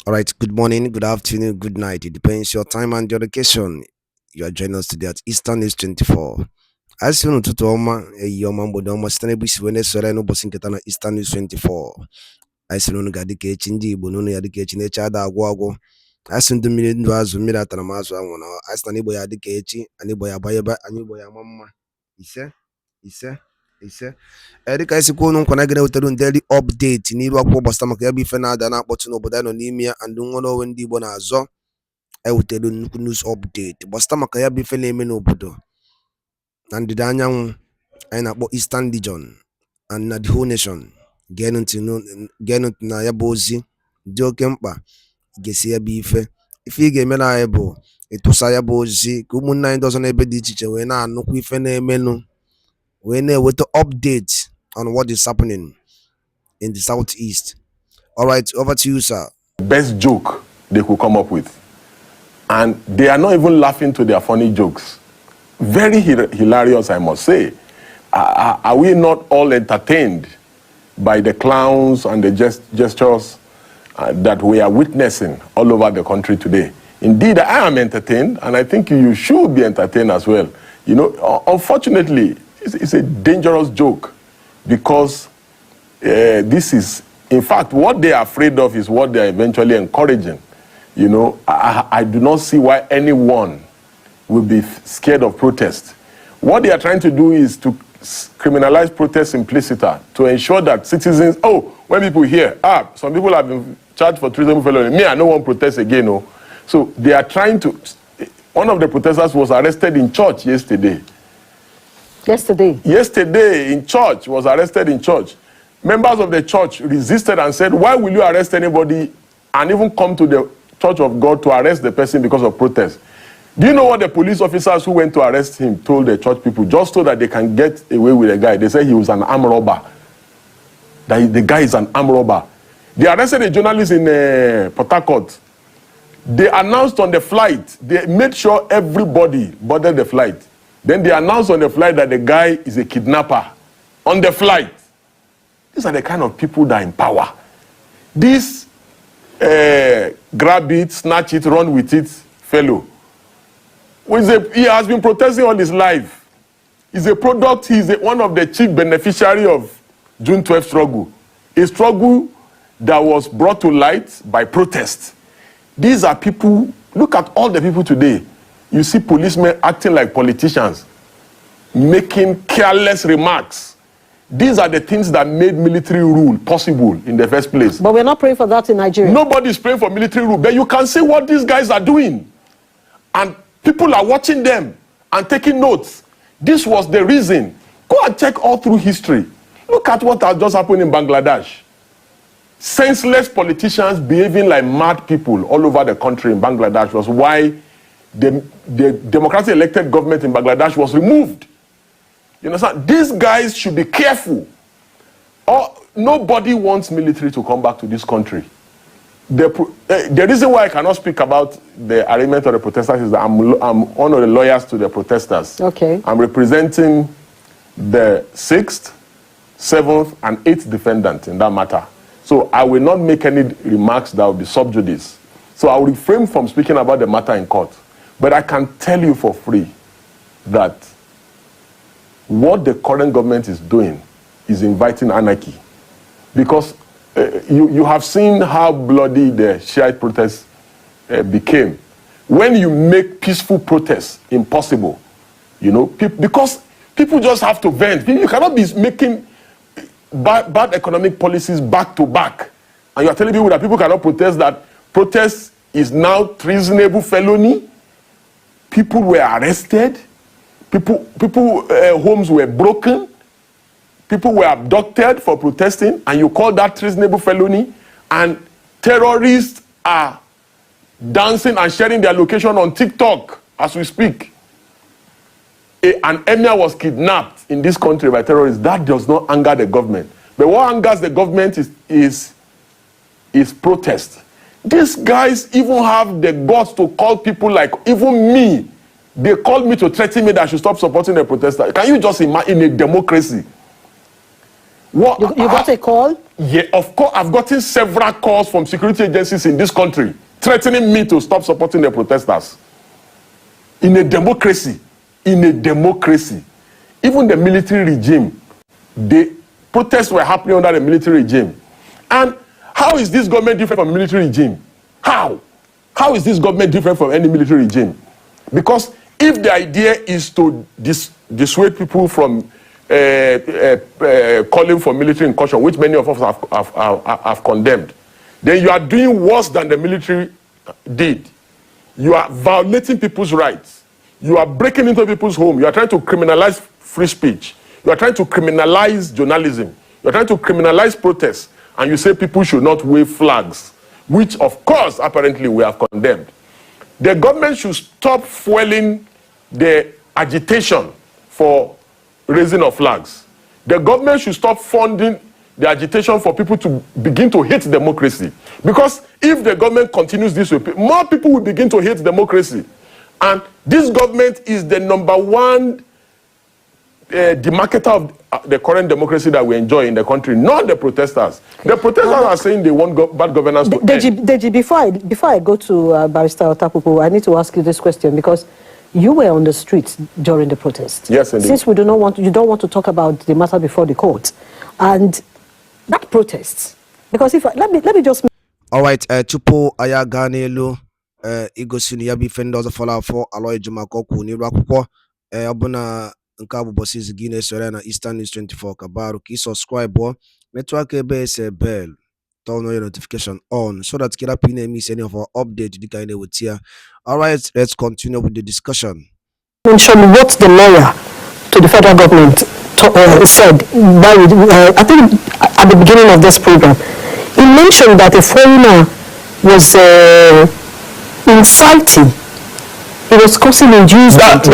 All right, good morning, good afternoon, good night. It depends your time and your location. You are joining us today at Eastern is 24. As you know, to Toma, a Yoma Bodoma, Stanabis, when Soreno Bosinkatana, Eastern is 24. As you know, Gadike, Chindi, Bono, Yadike, Chinechada, Guago. As in the million was Mira Tanamazo, as Tanibo Yadike, Aniboya Bayaba, Aniboya Mama. Ise. Dịka isi kwuo nkwa na gị na-ewetara daily update n'iru akwụkwọ gbasara maka ya bụ ife na-ada na-akpọtụ n'obodo anyị nọ n'ime ya and nwere onwe ndị Igbo na-azọ ewetara nnukwu news update gbasara maka ya bụ ife na-eme n'obodo na ndịda anyanwụ anyị na-akpọ Eastern Region and na the whole nation. Geenụ ntị na ya bụ ozi dị oke mkpa ga-esi ya bụ ife ị ga-emere anyị bụ ịtụsa ya bụ ozi ka ụmụnne anyị ndị ọzọ n'ebe dị iche iche wee na-anụkwa ife na-emenụ with the update on what is happening in the southeast. All right, over to you, sir. Best joke they could come up with, and they are not even laughing to their funny jokes. Very hilarious, I must say. Are we not all entertained by the clowns and the gestures that we are witnessing all over the country today? Indeed, I am entertained, and I think you should be entertained as well. You know, unfortunately, it's a dangerous joke because this is, in fact, what they are afraid of is what they are eventually encouraging. You know, I do not see why anyone will be scared of protest. What they are trying to do is to criminalize protest implicita to ensure that citizens, when people hear, some people have been charged for treasonable felony, me, I don't want to protest again. No. So they are trying to, one of the protesters was arrested in church yesterday. Yesterday in church, was arrested in church. Members of the church resisted and said, why will you arrest anybody and even come to the church of God to arrest the person because of protest? Do you know what the police officers who went to arrest him told the church people, just so that they can get away with the guy? They said he was an armed robber. That the guy is an armed robber. They arrested a journalist in Port Harcourt. They announced on the flight, they made sure everybody boarded the flight. Then they announced on the flight that the guy is a kidnapper. On the flight. These are the kind of people that are in power. This grab it, snatch it, run with it fellow. He has been protesting all his life. He's a product, he's one of the chief beneficiaries of June 12 struggle. A struggle that was brought to light by protest. These are people, look at all the people today. You see policemen acting like politicians, making careless remarks. These are the things that made military rule possible in the first place. But we're not praying for that in Nigeria. Nobody's praying for military rule, but you can see what these guys are doing. And people are watching them and taking notes. This was the reason. Go and check all through history. Look at what has just happened in Bangladesh. Senseless politicians behaving like mad people all over the country in Bangladesh was why the democratically elected government in Bangladesh was removed. You understand? These guys should be careful. Nobody wants military to come back to this country. The reason why I cannot speak about the arraignment of the protesters is that I'm one of the lawyers to the protesters. Okay. I'm representing the 6th, 7th, and 8th defendant in that matter. So I will not make any remarks that will be sub judice. So I will refrain from speaking about the matter in court. But I can tell you for free that what the current government is doing is inviting anarchy. Because you have seen how bloody the Shiite protests became. When you make peaceful protests impossible, you know, because people just have to vent. You cannot be making bad economic policies back to back. And you are telling people that people cannot protest, that protest is now treasonable felony. People were arrested. Homes were broken. People were abducted for protesting, and you call that treasonable felony, and terrorists are dancing and sharing their location on TikTok as we speak. An emir was kidnapped in this country by terrorists. That does not anger the government. But what angers the government is protest. These guys even have the guts to call people like, even me, they called me to threaten me that I should stop supporting the protesters. Can you just imagine, in a democracy, What, You got a call? Yeah, of course. I've gotten several calls from security agencies in this country threatening me to stop supporting the protesters. In a democracy, even the military regime, the protests were happening under the military regime. And how is this government different from the military regime? How? How is this government different from any military regime? Because if the idea is to dissuade people from calling for military incursion, which many of us have condemned, then you are doing worse than the military did. You are violating people's rights. You are breaking into people's homes. You are trying to criminalize free speech. You are trying to criminalize journalism. You are trying to criminalize protests. And you say people should not wave flags, which of course apparently we have condemned. The government should stop fueling the agitation for raising of flags. The government should stop funding the agitation for people to begin to hate democracy. Because if the government continues this way, more people will begin to hate democracy. And this government is the number one demarcator of the current democracy that we enjoy in the country, not the protesters. The protesters are saying they want bad governance to end. Deji, before I go to Barrister Otapupu, I need to ask you this question because you were on the streets during the protest. Yes, indeed. Since you don't want to talk about the matter before the court, and that protest, because let me just. All right, tupo aya ganelu igosini ya bi fendo za follow for aloy juma ko ku ni rakuko obuna nka bu bosses gine sore na Eastern News 24 kabaru ki subscribe network ebe bell turn on your notification on so that kira pin miss any of our update the kind with here. All right, let's continue with the discussion. Mention what the lawyer to the federal government said I think at the beginning of this program. He mentioned that a foreigner was inciting. He was causing injuries. That's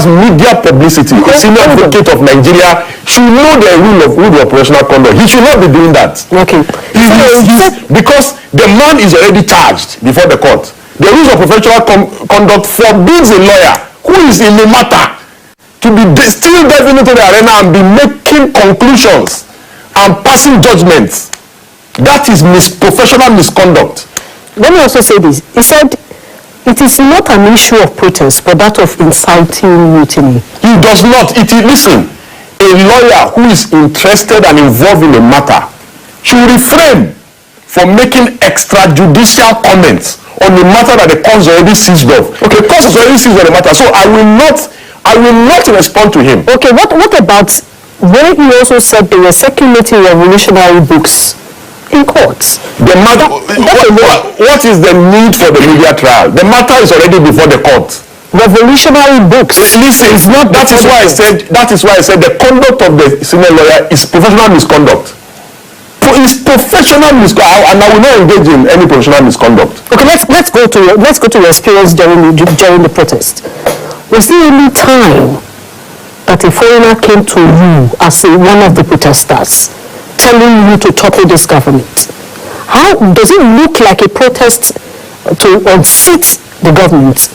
media publicity. A senior advocate of Nigeria should know the rule of operational conduct. He should not be doing that. Okay. Because the man is already charged before the court. The rules of professional conduct forbids a lawyer who is in the matter to be still diving into the arena and be making conclusions and passing judgments. That is professional misconduct. Let me also say this. He said it is not an issue of protest, but that of inciting mutiny. He does not. Listen, a lawyer who is interested and involved in a matter should refrain from making extrajudicial comments on the matter that the court is already seized of. Okay, the court is already seized of the matter, so I will not respond to him. Okay, what about when he also said they were circulating revolutionary books in courts? The matter, what is the need for the media trial? The matter is already before the court. Revolutionary books. Listen, it's not. That is why I said the conduct of the senior lawyer is professional misconduct. It's professional misconduct, and I will not engage in any professional misconduct. Okay, let's go to your experience during the protest. Was there any time that a foreigner came to you as one of the protesters, telling you to topple this government? How does it look like a protest to unseat the government?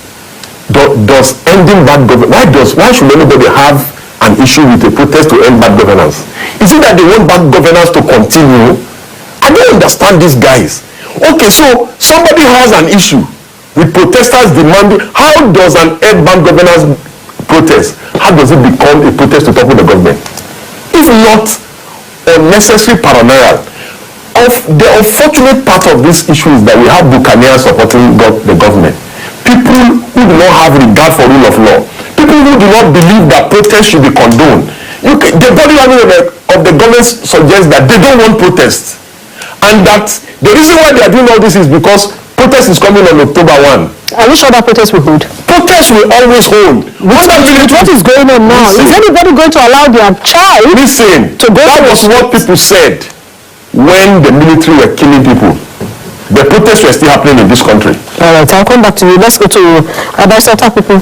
Does ending bad governance? Why should anybody have an issue with a protest to end bad governance? Is it that they want bad governance to continue? I don't understand these guys. Okay, so somebody has an issue with protesters demanding. How does an end bad governance protest? How does it become a protest to topple the government? If not unnecessary paranoia. The unfortunate part of this issue is that we have buccaneers supporting the government. People who do not have regard for rule of law. People who do not believe that protest should be condoned. The body language of the government suggests that they don't want protests. And that the reason why they are doing all this is because protest is coming on October 1. Are you sure that protest will hold? Protest will always hold. What is going on now? Is anybody going to allow their child to go? That was what people said when the military were killing people. The protests were still happening in this country. All right, I'll come back to you. Let's go to Barrister Otapupu.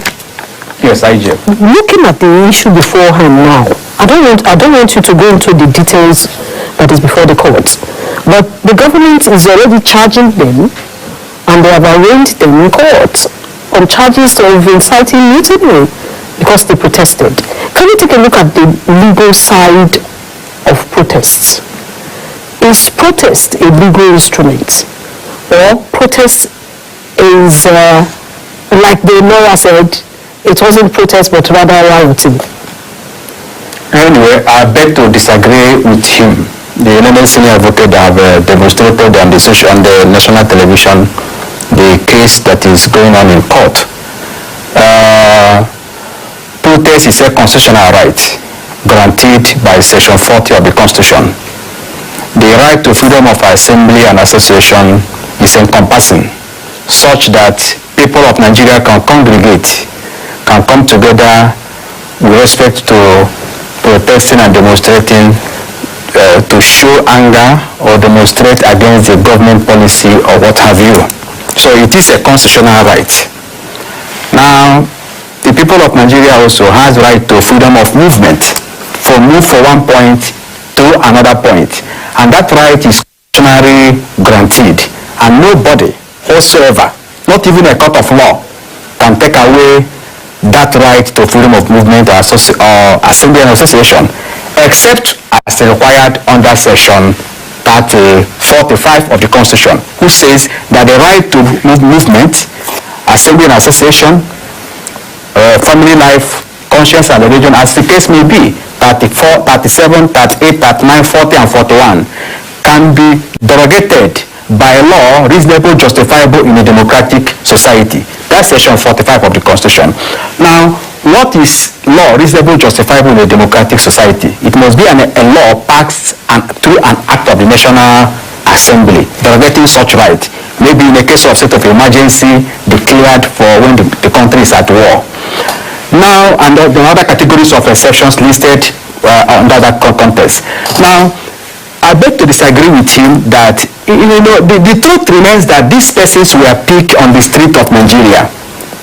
Yes, IJ. Looking at the issue beforehand now, I don't want you to go into the details that is before the courts, but the government is already charging them, and they have arraigned them in court on charges of inciting mutiny because they protested. Can you take a look at the legal side protests. Is protest a legal instrument? Or protest is, like the lawyer said, it wasn't protest but rather rioting? Anyway, I beg to disagree with him. The United Senior Advocate have demonstrated on the national television the case that is going on in court. Protest is a constitutional right granted by Section 40 of the Constitution. The right to freedom of assembly and association is encompassing, such that people of Nigeria can congregate, can come together with respect to protesting and demonstrating to show anger or demonstrate against the government policy or what have you. So it is a constitutional right. Now, the people of Nigeria also has right to freedom of movement, move from one point to another point, and that right is constitutionally granted, and nobody whatsoever, not even a court of law, can take away that right to freedom of movement or assembly and association, except as required under Section 45 of the Constitution, which says that the right to movement, assembly and association, family life, conscience and religion, as the case may be, 34, 37, 38, 39, 40 and 41, can be derogated by law reasonable, justifiable in a democratic society. That's Section 45 of the Constitution. Now, what is law reasonable, justifiable in a democratic society? It must be a law passed through an act of the National Assembly, derogating such right. Maybe in a case of state of emergency declared for when the country is at war. Now, and the other categories of exceptions listed under that context. Now, I beg to disagree with him that, the truth remains that these persons were picked on the street of Nigeria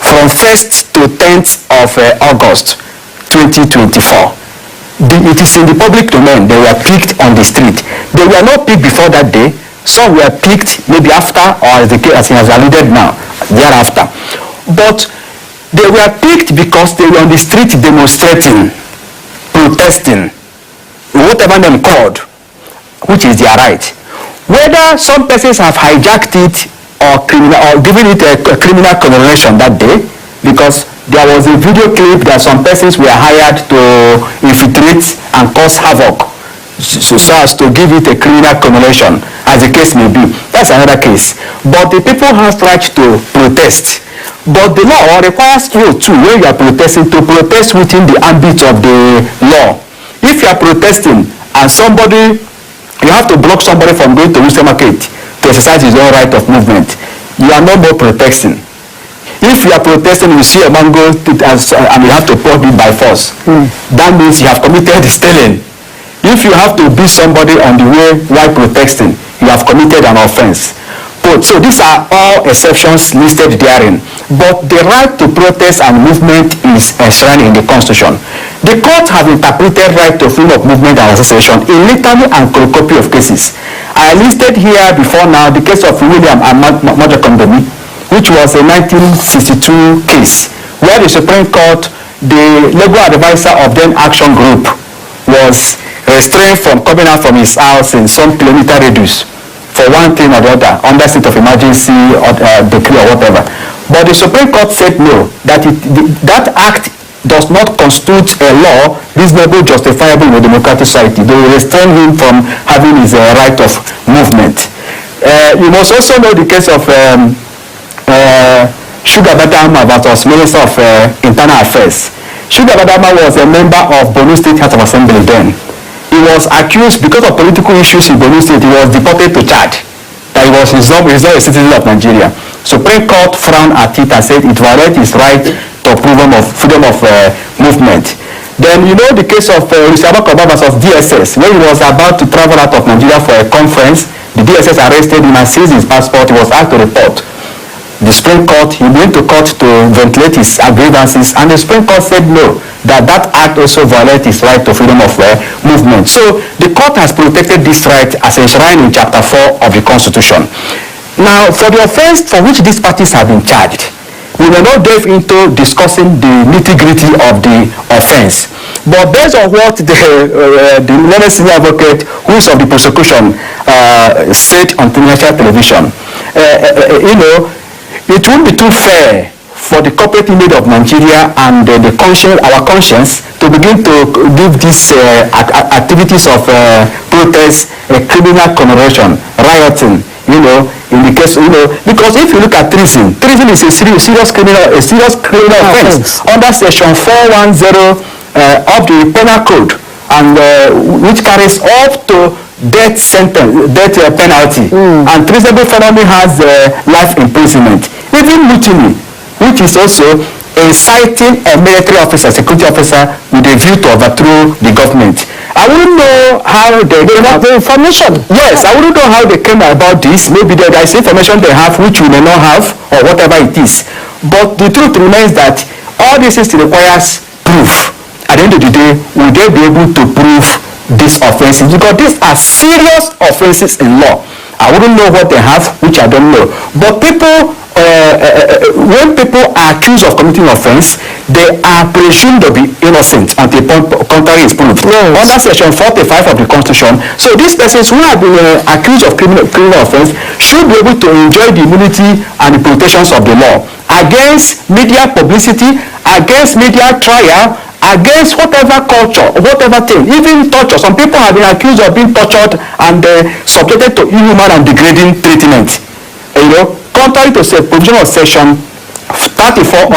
from 1st to 10th of August 2024. It is in the public domain. They were picked on the street. They were not picked before that day. Some were picked maybe after, or as the case has alluded now, thereafter. But they were picked because they were on the street demonstrating, protesting, whatever name called, which is their right. Whether some persons have hijacked it or given it a criminal connotation that day, because there was a video clip that some persons were hired to infiltrate and cause havoc, so as to give it a criminal connotation, as the case may be. That's another case. But the people have right to protest. But the law requires you too, when you are protesting, to protest within the ambit of the law. If you are protesting and you have to block somebody from going to Western Market to exercise his own right of movement, you are no more protesting. If you are protesting, you see a mango and you have to put it by force, that means you have committed stealing. If you have to beat somebody on the way while protesting, you have committed an offense. So these are all exceptions listed therein. But the right to protest and movement is enshrined in the Constitution. The court have interpreted right to freedom of movement and association in literally and cornucopia of cases. I listed here before now the case of William and Majakondomi, which was a 1962 case, where the Supreme Court, the legal advisor of then Action Group, was restrained from coming out from his house in some kilometer radius for one thing or the other, under state of emergency or decree or whatever. But the Supreme Court said no, that that act does not constitute a law reasonable, justifiable in a democratic society. They will restrain him from having his right of movement. You must also know the case of Sugar Badama versus Minister of Internal Affairs. Sugar Badama was a member of Borno State House of Assembly then. He was accused because of political issues in Borno State. He was deported to Chad. That he was not a citizen of Nigeria. Supreme Court frowned at it and said it violates his right to freedom of movement. Then you know the case of Rishabak Obama versus DSS, when he was about to travel out of Nigeria for a conference. The DSS arrested him and seized his passport. He was asked to report. The Supreme Court, he went to court to ventilate his grievances, and the Supreme Court said no, that act also violates his right to freedom of movement. So the court has protected this right as enshrined in Chapter 4 of the Constitution. Now, for the offense for which these parties have been charged, we will not delve into discussing the nitty-gritty of the offense. But based on what the learned senior advocate, who is of the prosecution, said on national television, you know, it won't be too fair for the corporate image of Nigeria and our conscience to begin to give these activities of protest a criminal connotation, rioting, you know, in the case, you know, because if you look at treason is a serious criminal offense under section 410 of the penal code, and which carries up to death penalty, and treasonable felony has life imprisonment. Even mutiny, which is also inciting a military officer, security officer, with a view to overthrow the government. I wouldn't know how they came about the information. Yes, I wouldn't know how they came about this. Maybe there is information they have which we may not have, or whatever it is. But the truth remains that all this requires proof. At the end of the day, will they be able to prove these offenses? Because these are serious offenses in law. I wouldn't know what they have, which I don't know. But people, when people are accused of committing offense, they are presumed to be innocent until contrary is proved. Yes. Under section 45 of the Constitution, so these persons who have been accused of criminal offense should be able to enjoy the immunity and the protections of the law against media publicity, against media trial, against whatever culture, whatever thing, even torture. Some people have been accused of being tortured and subjected to inhuman and degrading treatment. You know, contrary to provision of section 34.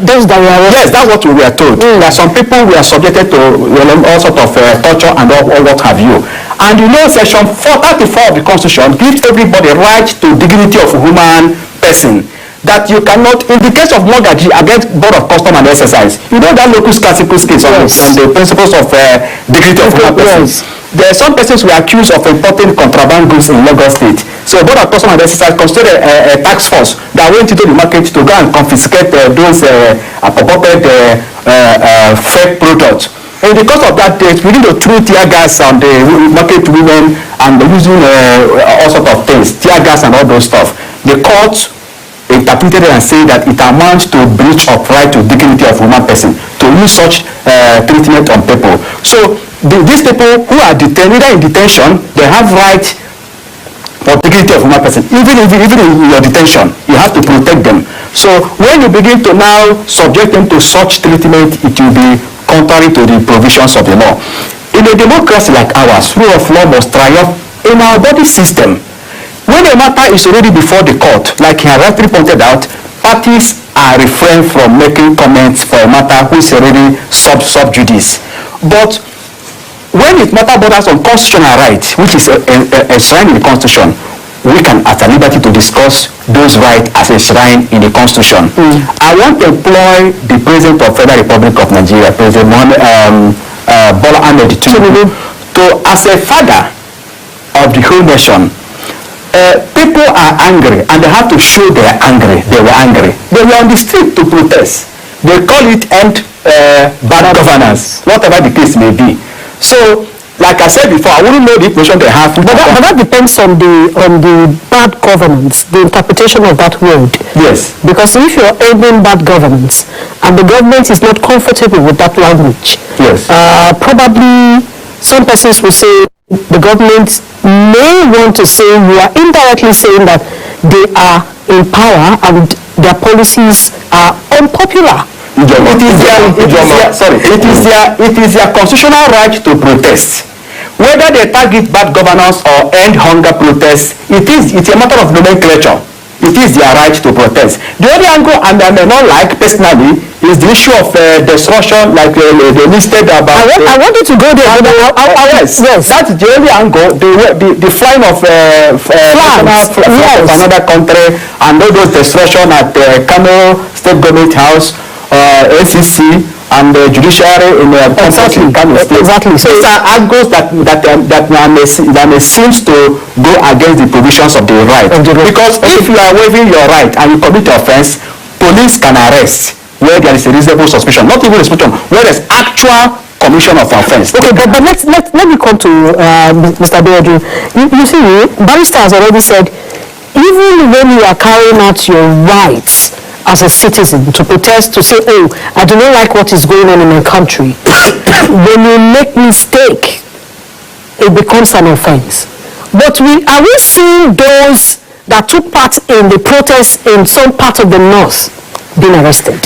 Those that were arrested. Yes, that's what we were told. That some people were subjected to all sorts of torture and all what have you. And you know, section 34 of the Constitution gives everybody right to dignity of a human person. That you cannot, in the case of mortgage against Board of Custom and Exercise, you know that locus classicus case on the principles of dignity of human persons. There are some persons who are accused of importing contraband goods in Lagos State. So Board of Custom and Exercise considered a tax force that went into the market to go and confiscate those purported fake products. In the course of that day, we need to throw tear gas on the market women and using all sorts of things, tear gas and all those stuff. The court interpreted it and said that it amounts to breach of right to dignity of human person to use such treatment on people. So these people who are detained, either in detention, they have right for dignity of human person. Even in your detention, you have to protect them. So when you begin to now subject them to such treatment, it will be contrary to the provisions of the law. In a democracy like ours, rule of law must triumph in our body system. When a matter is already before the court, like he rightly pointed out, parties are refrained from making comments for a matter which is already sub judice. But when it matter borders on constitutional rights, which is enshrined in the Constitution, we can at a liberty to discuss those rights as enshrined in the Constitution. I want to employ the President of Federal Republic of Nigeria, President Bola Ahmed Tinubu, to, as a father of the whole nation, people are angry and they have to show they are angry. They were angry. They were on the street to protest. They call it end bad governance, whatever the case may be. So, like I said before, I wouldn't know the information they have. But that depends on the bad governance, the interpretation of that word. Yes. Because if you're aiming bad governance and the government is not comfortable with that language, yes, probably some persons will say the government may want to say you are indirectly saying that they are in power and their policies are unpopular. It is their constitutional right to protest. Whether they target bad governance or end hunger protests, it's a matter of nomenclature. It is their right to protest. The only angle, and I may not like personally, is the issue of destruction, like they listed about. I wanted to go there. Yes, that's the only angle. The flying of flags of another country and all those destruction at Kano State Government House, NCC, and the judiciary in the exactly. So these are angles that may seem to go against the provisions of the right. Because if you are waiving your right and you commit offense, police can arrest where there is a reasonable suspicion, not even suspicion, where there is actual commission of offense. Okay, but let me come to Mr. Deji. You see, Barrister has already said, even when you are carrying out your rights as a citizen to protest, to say, oh, I do not like what is going on in my country, when you make mistake, it becomes an offense. But are we seeing those that took part in the protests in some part of the north being arrested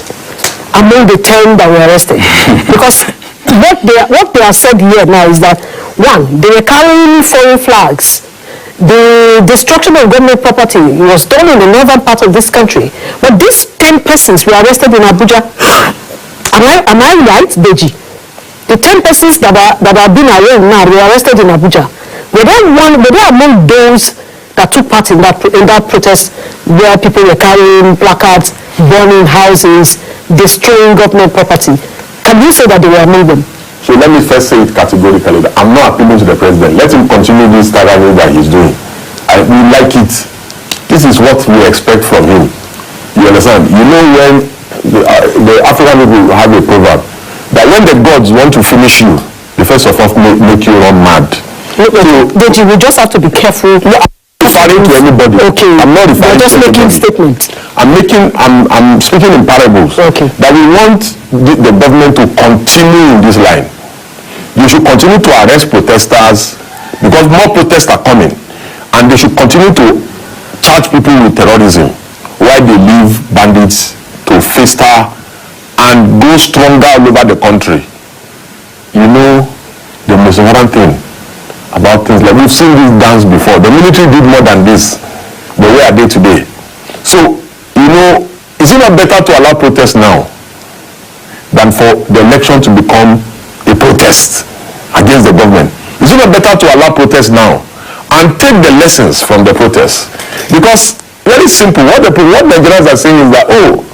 among the 10 that were arrested? Because what they have said here now is that, one, they were carrying foreign flags. The destruction of government property was done in the northern part of this country. But these 10 persons were arrested in Abuja. Am I right, Deji? The 10 persons that are being arraigned now were arrested in Abuja. Were they among those that took part in that protest where people were carrying placards, burning houses, destroying government property? Can you say that they were among them? So let me first say it categorically. I'm not appealing to the president. Let him continue this tyranny that he's doing. We like it. This is what we expect from him. You understand? You know, when the African people have a proverb that when the gods want to finish you, they first of all make you run mad. Deji, we just have to be careful. No, I'm referring to anybody. Okay. I'm not referring just to making statements. I'm speaking in parables. Okay. That we want the government to continue in this line. You should continue to arrest protesters because more protests are coming, and they should continue to charge people with terrorism while they leave bandits to fester and go stronger all over the country. You know, the most important thing about things like, we've seen this dance before. The military did more than this, but where are they today? So, you know, is it not better to allow protest now than for the election to become a protest against the government? Is it not better to allow protest now and take the lessons from the protest? Because very simple, what Nigerians are saying is that, oh,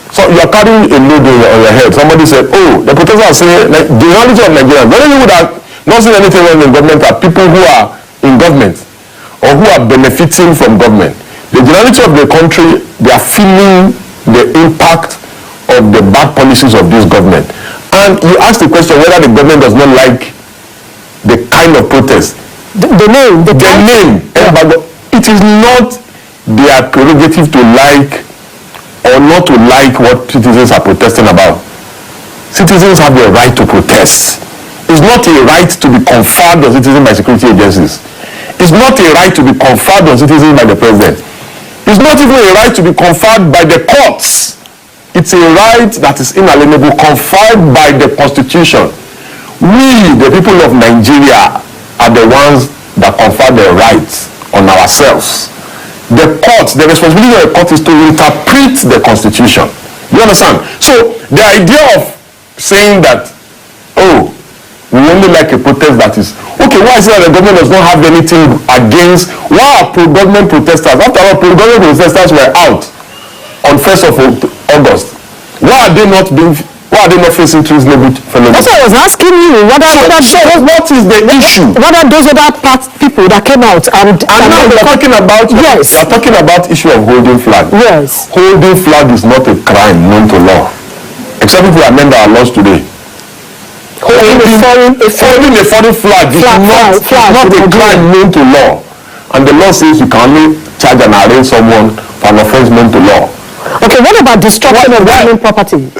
so you are carrying a load on your head. Somebody said, oh, the protesters are saying, like, the reality of Nigerians, many people that not saying anything wrong in government are people who are in government or who are benefiting from government. The generality of the country, they are feeling the impact of the bad policies of this government. And you ask the question whether the government does not like the kind of protest. The name. Yeah. It is not their prerogative to like or not to like what citizens are protesting about. Citizens have the right to protest. It's not a right to be conferred on citizens by security agencies. It's not a right to be conferred on citizens by the president. It's not even a right to be conferred by the courts. It's a right that is inalienable, conferred by the Constitution. We, the people of Nigeria, are the ones that confer the rights on ourselves. The court, the responsibility of the court is to interpret the Constitution. You understand? So the idea of saying that, oh, we only like a protest that is, okay, why is it that the government does not have anything against, why are pro-government protesters, after all, pro-government protesters were out on 1st of August. Why are they not facing treasonable felonies? That's what I was asking you. What is the issue? What are those other people that came out and now we're talking about, yes, we're talking about issue of holding flag. Yes. Holding flag is not a crime known to law, except if we amend our laws today. Holding a foreign flag is not a crime known to law, and the law says you can only charge and arraign someone for an offense known to law. Okay, what about destruction of government property?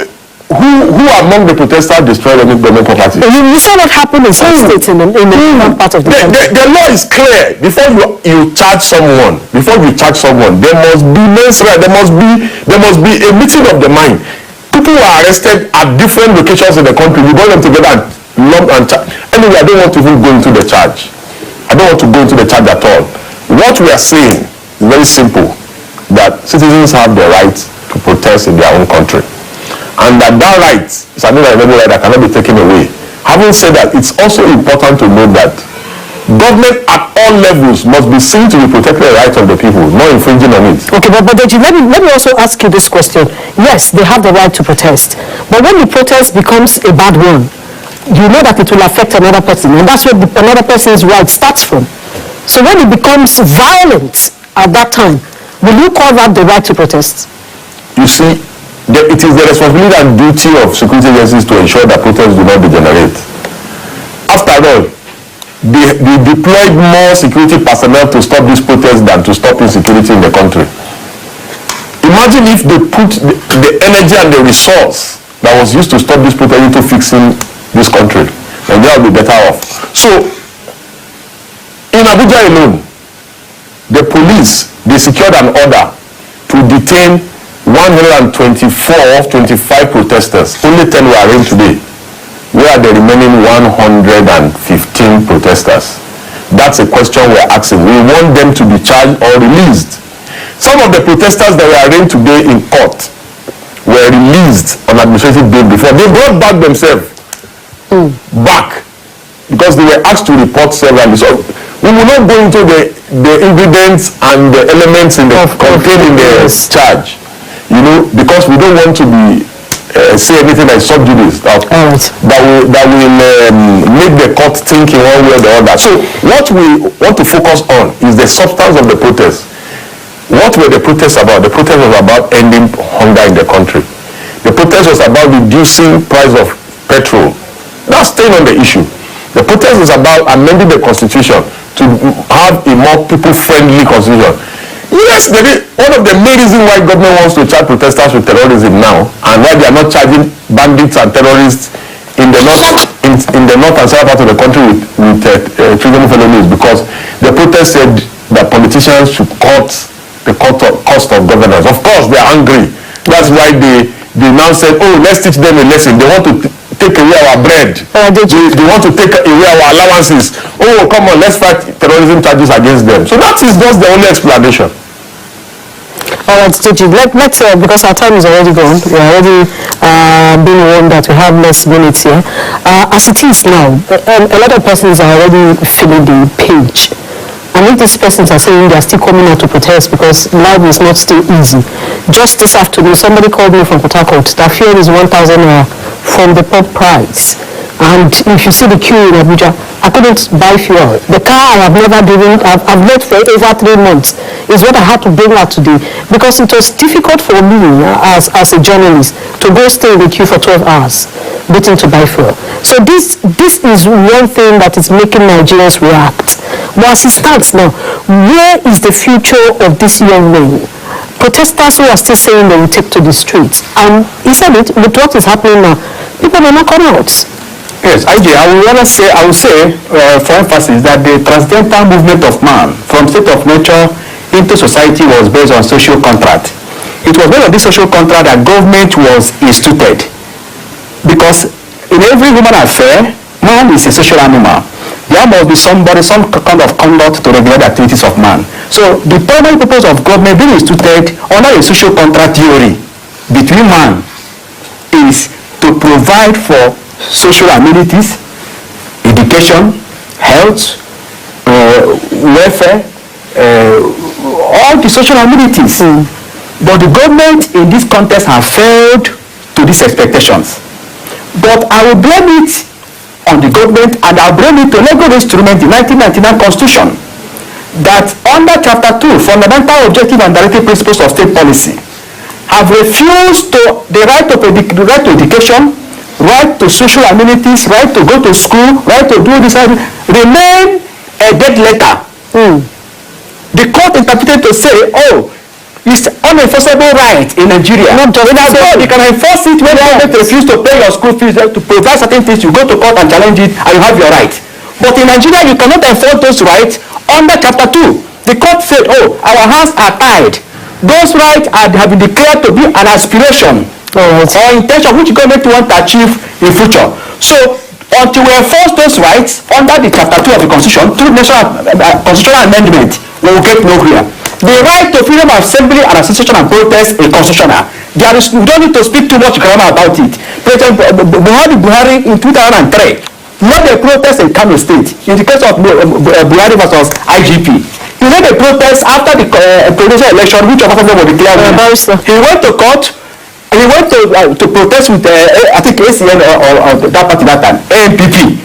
Who among the protesters destroyed any government property? You saw what happened in some states in the part of the country. The law is clear. Before you charge someone, there must be men's right. There must be a meeting of the mind. People who are arrested at different locations in the country. We brought them together and lump and charge. Anyway, I don't want to even go into the charge. I don't want to go into the charge at all. What we are saying is very simple, that citizens have the right to protest in their own country. And that right is an inalienable right that cannot be taken away. Having said that, it's also important to note that government at all levels must be seen to be protecting the rights of the people, not infringing on it. Okay, but Deji, let me also ask you this question. Yes, they have the right to protest, but when the protest becomes a bad one, you know that it will affect another person, and that's where another person's right starts from. So when it becomes violent at that time, will you call that the right to protest? You see, it is the responsibility and duty of security agencies to ensure that protests do not degenerate. After all, they deployed more security personnel to stop this protest than to stop insecurity in the country. Imagine if they put the energy and the resource that was used to stop this protest into fixing this country. Nigeria will be better off. So, in Abuja alone, the police, they secured an order to detain 124 of 25 protesters. Only 10 were arraigned today. Where are the remaining 115 protesters? That's a question we're asking. We want them to be charged or released. Some of the protesters that were arraigned today in court were released on administrative bail before. They brought back themselves back because they were asked to report severally. So we will not go into the ingredients and the elements in the contained in the charge, you know, because we don't want to be say anything like subjudice that will make the court think in one way or the other. So what we want to focus on is the substance of the protest. What were the protests about? The protest was about ending hunger in the country. The protest was about reducing price of petrol. That's staying on the issue. The protest is about amending the constitution to have a more people-friendly constitution. Yes, one of the main reasons why government wants to charge protesters with terrorism now, and why they are not charging bandits and terrorists in the north and south part of the country with treasonable felony, is because the protest said that politicians should cut the cost of governance. Of course, they are angry. That's why they now said, oh, let's teach them a lesson. They want to take away our bread. They want to take away our allowances. Oh, come on, let's fight terrorism charges against them. So that is just the only explanation. All right, Deji, let's because our time is already gone. We're already being warned that we have less minutes here. As it is now, a lot of persons are already filling the page. And if these persons are saying they are still coming out to protest because life is not still easy. Just this afternoon, somebody called me from Port Harcourt that fuel is 1,000 naira from the pump price. And if you see the queue in Abuja, I couldn't buy fuel. The car I have never driven, I've left for over 3 months, is what I had to bring out today. Because it was difficult for me as a journalist to go stay in the queue for 12 hours waiting to buy fuel. So this is one thing that is making Nigerians react. But as it stands now, where is the future of this young men? Protesters who are still saying they will take to the streets. And he said it, with what is happening now, people will not come out. Yes, IJ, I will say for emphasis that the transcendental movement of man from state of nature into society was based on social contract. It was based on this social contract that government was instituted. Because in every human affair, man is a social animal. There must be some kind of conduct to regulate the activities of man. So the primary purpose of government being instituted under a social contract theory between man is to provide for social amenities, education, health, welfare, all the social amenities. But the government in this context have failed to these expectations. But I will blame it on the government, and I will blame it to legal instrument, the 1999 Constitution, that under Chapter 2, Fundamental Objective and Directive Principles of State Policy, have refused to the right to education, right to social amenities, right to go to school, right to do this, remain a dead letter. The court interpreted to say, oh, it's unenforceable right in Nigeria. Not just you can enforce it when government refuse to pay your school fees, to provide certain things, you go to court and challenge it and you have your right. But in Nigeria, you cannot enforce those rights under Chapter 2. The court said, oh, our hands are tied. Those rights have been declared to be an aspiration or intention which government want to achieve in future. So until we enforce those rights under the Chapter 2 of the Constitution through constitutional amendment, we will get nowhere. The right to freedom of assembly and association and protest is constitutional. We don't need to speak too much grammar about it. President Buhari in 2003 led a protest in Kano State in the case of Buhari versus IGP. He led a protest after the presidential election, which of them were declared. He went to court. He went to protest with I think ACN or that party that time, ANPP,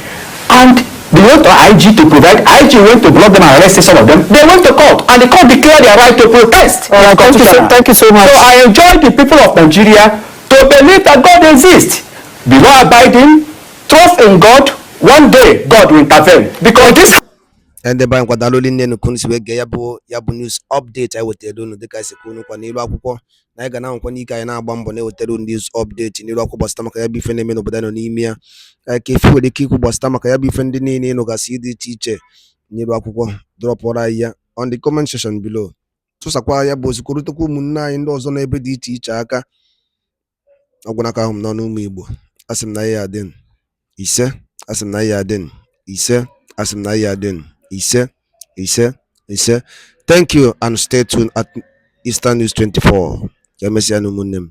and they went to IG to provide. IG went to block them and arrest some of them. They went to court, and the court declared their right to protest. Thank you so much. So I enjoy the people of Nigeria to believe that God exists. Be law abiding, trust in God. One day God will intervene, because this. ndị be anyị kwadalụ nne nnukwu nsi wee gee ya bụ news update anyị wetara unu dịka anyị si kwuo nkwa n'elu akwụkwọ na anyị ga na-anwekwa n'ike anyị na-agba mbọ na-ewetara unu news update n'elu akwụkwọ gbasịta maka ya bụ ife na-eme n'obodo anyị nọ n'ime ya ka efe nwere ike ikwu gbasịta maka ya bụ ife ndị niile ịnụgasị dị iche iche n'elu akwụkwọ drọpụrụ anyị ya on the comment section below tụsakwa ya bụ ozikọ rutekwa ụmụnne anyị ndị ọzọ n'ebe dị iche iche aka ọgwụnaka ahụ m n'ọnụ ụmụ Igbo asị m na ya adịn ise asị m na ya adịn ise asị m na ya adịn ise. Thank you and stay tuned at Eastern News 24. Ya mesịa n'ụmụnne m.